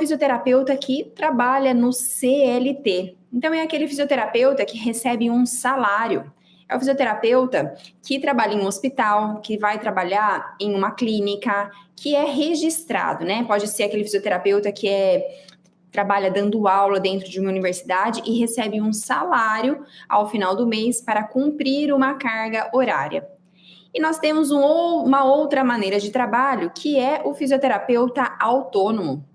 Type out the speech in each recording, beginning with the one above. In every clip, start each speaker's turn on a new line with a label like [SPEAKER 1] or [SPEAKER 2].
[SPEAKER 1] fisioterapeuta que trabalha no CLT. Então, é aquele fisioterapeuta que recebe um salário. É o fisioterapeuta que trabalha em um hospital, que vai trabalhar em uma clínica, que é registrado, né? Pode ser aquele fisioterapeuta que trabalha dando aula dentro de uma universidade e recebe um salário ao final do mês para cumprir uma carga horária. E nós temos uma outra maneira de trabalho, que é o fisioterapeuta autônomo.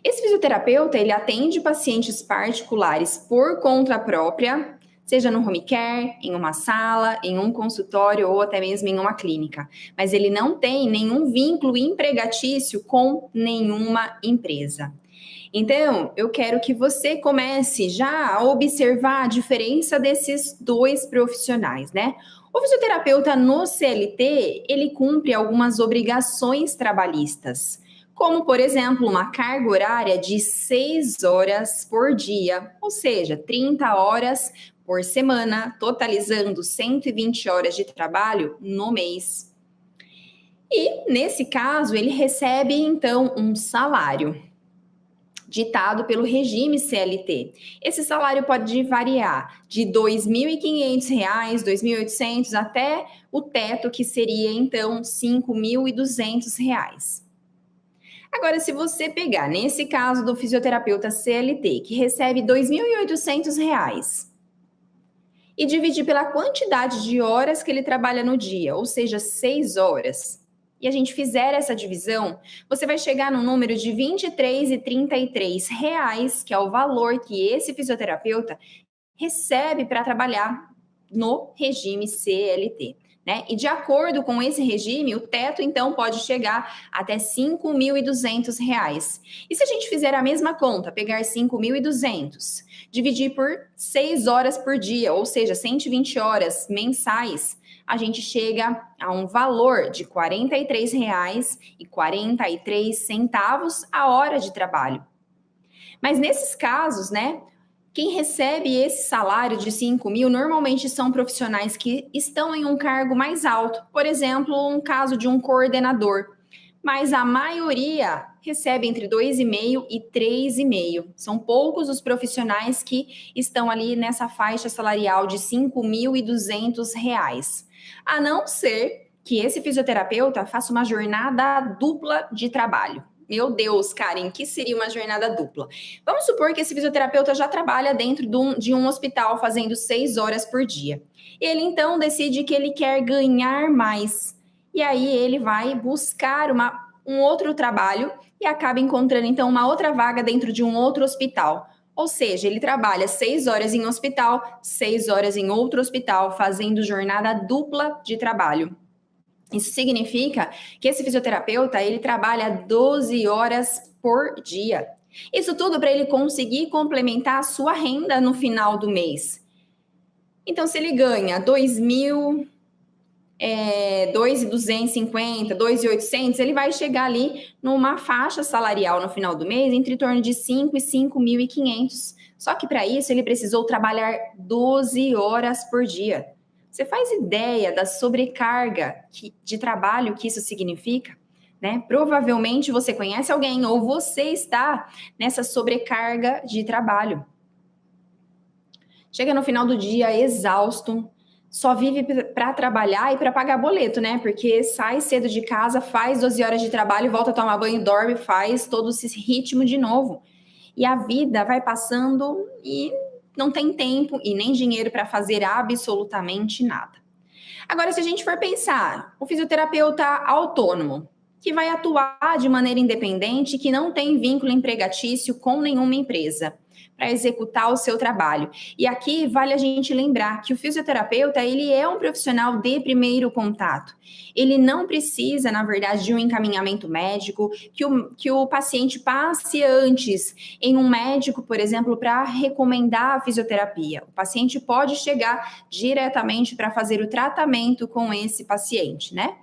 [SPEAKER 1] Esse fisioterapeuta, ele atende pacientes particulares por conta própria, seja no home care, em uma sala, em um consultório ou até mesmo em uma clínica. Mas ele não tem nenhum vínculo empregatício com nenhuma empresa. Então, eu quero que você comece já a observar a diferença desses dois profissionais, né? O fisioterapeuta no CLT, ele cumpre algumas obrigações trabalhistas, como, por exemplo, uma carga horária de 6 horas por dia, ou seja, 30 horas por semana, totalizando 120 horas de trabalho no mês. E, nesse caso, ele recebe, então, um salário ditado pelo regime CLT. Esse salário pode variar de R$ 2.500, R$ 2.800 até o teto, que seria, então, R$ 5.200. Agora, se você pegar, nesse caso do fisioterapeuta CLT, que recebe R$ 2.800, e dividir pela quantidade de horas que ele trabalha no dia, ou seja, 6 horas, e a gente fizer essa divisão, você vai chegar no número de R$ 23,33, que é o valor que esse fisioterapeuta recebe para trabalhar no regime CLT. Né? E de acordo com esse regime, o teto, então, pode chegar até R$ 5.200. E se a gente fizer a mesma conta, pegar 5.200, dividir por 6 horas por dia, ou seja, 120 horas mensais, a gente chega a um valor de R$ 43,43 a hora de trabalho. Mas nesses casos, né, quem recebe esse salário de 5 mil normalmente são profissionais que estão em um cargo mais alto, por exemplo, um caso de um coordenador. Mas a maioria recebe entre 2,5 e 3,5. São poucos os profissionais que estão ali nessa faixa salarial de R$ 5.200. A não ser que esse fisioterapeuta faça uma jornada dupla de trabalho. Meu Deus, Karen, que seria uma jornada dupla? Vamos supor que esse fisioterapeuta já trabalha dentro de um hospital fazendo 6 horas por dia. Ele então decide que ele quer ganhar mais. E aí ele vai buscar um outro trabalho e acaba encontrando então uma outra vaga dentro de um outro hospital. Ou seja, ele trabalha 6 horas em um hospital, 6 horas em outro hospital, fazendo jornada dupla de trabalho. Isso significa que esse fisioterapeuta, ele trabalha 12 horas por dia. Isso tudo para ele conseguir complementar a sua renda no final do mês. Então, se ele ganha 2.250, 2.800, ele vai chegar ali numa faixa salarial no final do mês entre torno de 5 e 5.500. Só que para isso ele precisou trabalhar 12 horas por dia. Você faz ideia da sobrecarga de trabalho que isso significa? Né? Provavelmente você conhece alguém ou você está nessa sobrecarga de trabalho. Chega no final do dia exausto, só vive para trabalhar e para pagar boleto, né? Porque sai cedo de casa, faz 12 horas de trabalho, volta a tomar banho, dorme, faz todo esse ritmo de novo. E a vida vai passando e não tem tempo e nem dinheiro para fazer absolutamente nada. Agora, se a gente for pensar, o fisioterapeuta autônomo, que vai atuar de maneira independente, que não tem vínculo empregatício com nenhuma empresa, para executar o seu trabalho. E aqui vale a gente lembrar que o fisioterapeuta, ele é um profissional de primeiro contato. Ele não precisa, na verdade, de um encaminhamento médico, que o paciente passe antes em um médico, por exemplo, para recomendar a fisioterapia. O paciente pode chegar diretamente para fazer o tratamento com esse paciente, né?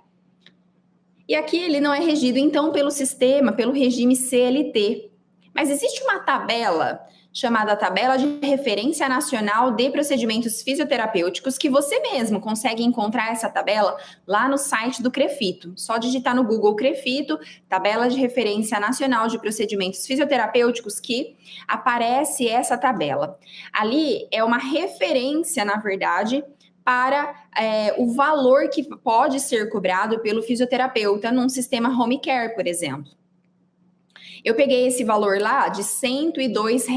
[SPEAKER 1] E aqui ele não é regido, então, pelo sistema, pelo regime CLT. Mas existe uma tabela chamada Tabela de Referência Nacional de Procedimentos Fisioterapêuticos, que você mesmo consegue encontrar essa tabela lá no site do CREFITO. Só digitar no Google CREFITO, Tabela de Referência Nacional de Procedimentos Fisioterapêuticos, que aparece essa tabela. Ali é uma referência, na verdade, para o valor que pode ser cobrado pelo fisioterapeuta num sistema home care, por exemplo. Eu peguei esse valor lá de R$ 102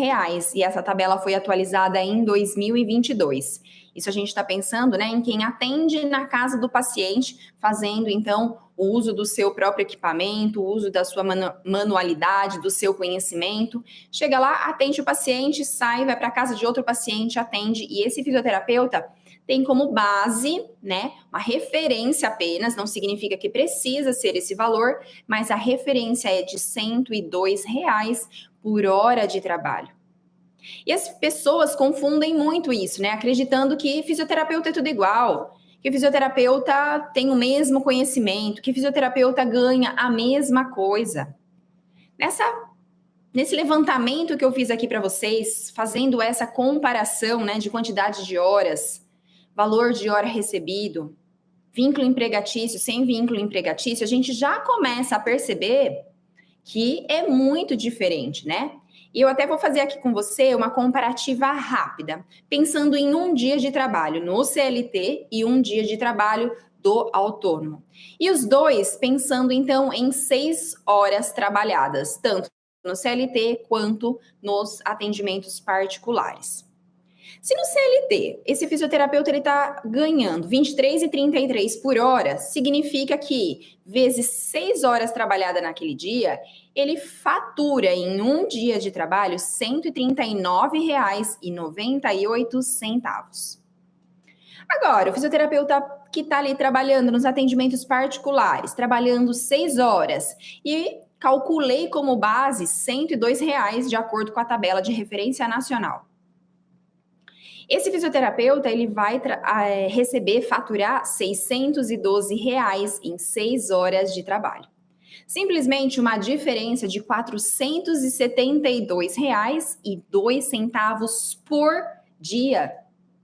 [SPEAKER 1] e essa tabela foi atualizada em 2022. Isso a gente está pensando, né, em quem atende na casa do paciente, fazendo então o uso do seu próprio equipamento, o uso da sua manualidade, do seu conhecimento. Chega lá, atende o paciente, sai, vai para a casa de outro paciente, atende, e esse fisioterapeuta tem como base, né, uma referência apenas, não significa que precisa ser esse valor, mas a referência é de R$ 102 por hora de trabalho. E as pessoas confundem muito isso, né, acreditando que fisioterapeuta é tudo igual, que fisioterapeuta tem o mesmo conhecimento, que fisioterapeuta ganha a mesma coisa. Nesse levantamento que eu fiz aqui para vocês, fazendo essa comparação, né, de quantidade de horas, valor de hora recebido, vínculo empregatício, sem vínculo empregatício, a gente já começa a perceber que é muito diferente, né? E eu até vou fazer aqui com você uma comparativa rápida, pensando em um dia de trabalho no CLT e um dia de trabalho do autônomo. E os dois pensando, então, em 6 horas trabalhadas, tanto no CLT quanto nos atendimentos particulares. Se no CLT esse fisioterapeuta está ganhando R$ 23,33 por hora, significa que, vezes 6 horas trabalhadas naquele dia, ele fatura em um dia de trabalho R$ 139,98. Agora, o fisioterapeuta que está ali trabalhando nos atendimentos particulares, trabalhando 6 horas, e calculei como base R$ 102 de acordo com a tabela de referência nacional. Esse fisioterapeuta ele vai faturar R$ 612 em 6 horas de trabalho. Simplesmente uma diferença de R$ 472,02 por dia.